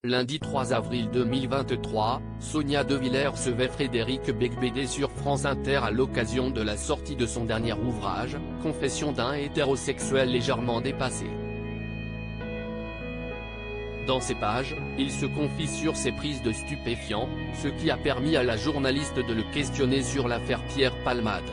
Lundi 3 avril 2023, Sonia De Villers recevait Frédéric Becbédé sur France Inter à l'occasion de la sortie de son dernier ouvrage, Confessions d'un hétérosexuel légèrement dépassé. Dans ces pages, il se confie sur ses prises de stupéfiants, ce qui a permis à la journaliste de le questionner sur l'affaire Pierre Palmade.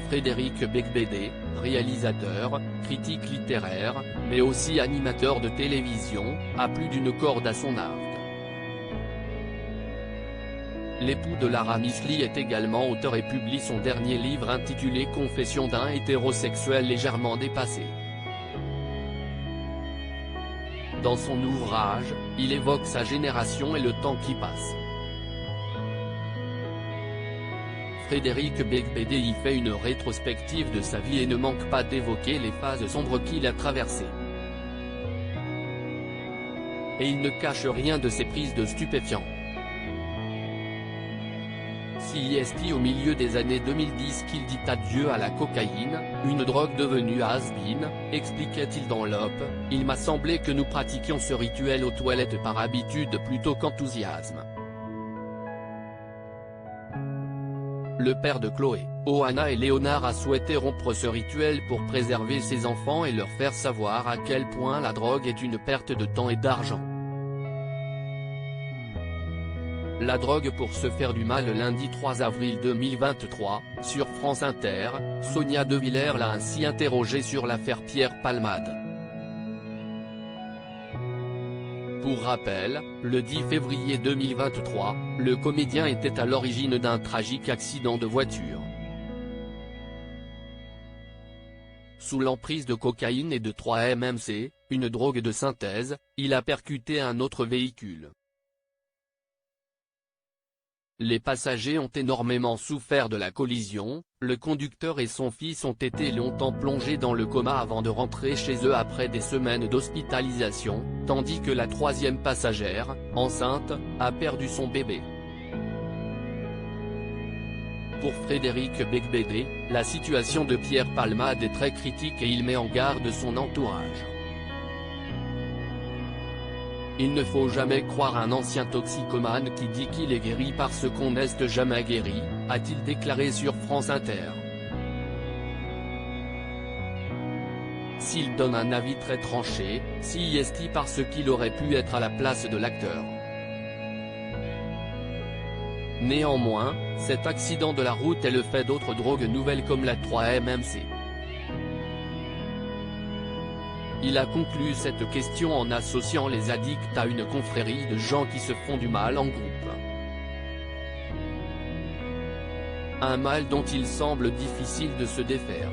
Frédéric Becbédé, réalisateur, critique littéraire, mais aussi animateur de télévision, a plus d'une corde à son arc. L'époux de Lara Misli est également auteur et publie son dernier livre intitulé Confessions d'un hétérosexuel légèrement dépassé. Dans son ouvrage, il évoque sa génération et le temps qui passe. Frédéric Becbédé y fait une rétrospective de sa vie et ne manque pas d'évoquer les phases sombres qu'il a traversées. Et il ne cache rien de ses prises de stupéfiants. C'est au milieu des années 2010 qu'il dit adieu à la cocaïne, une drogue devenue has-been, expliquait-il dans l'Op, il m'a semblé que nous pratiquions ce rituel aux toilettes par habitude plutôt qu'enthousiasme. Le père de Chloé, Oana et Léonard a souhaité rompre ce rituel pour préserver ses enfants et leur faire savoir à quel point la drogue est une perte de temps et d'argent. La drogue pour se faire du mal. Lundi 3 avril 2023, sur France Inter, Sonia De Villers l'a ainsi interrogé sur l'affaire Pierre Palmade. Pour rappel, le 10 février 2023, le comédien était à l'origine d'un tragique accident de voiture. Sous l'emprise de cocaïne et de 3-MMC, une drogue de synthèse, il a percuté un autre véhicule. Les passagers ont énormément souffert de la collision, le conducteur et son fils ont été longtemps plongés dans le coma avant de rentrer chez eux après des semaines d'hospitalisation, tandis que la troisième passagère, enceinte, a perdu son bébé. Pour Frédéric Becbédé, la situation de Pierre Palmade est très critique et il met en garde son entourage. Il ne faut jamais croire un ancien toxicomane qui dit qu'il est guéri parce qu'on n'est jamais guéri, a-t-il déclaré sur France Inter. S'il donne un avis très tranché, c'est parce qu'il aurait pu être à la place de l'acteur. Néanmoins, cet accident de la route est le fait d'autres drogues nouvelles comme la 3-MMC. Il a conclu cette question en associant les addicts à une confrérie de gens qui se font du mal en groupe. Un mal dont il semble difficile de se défaire.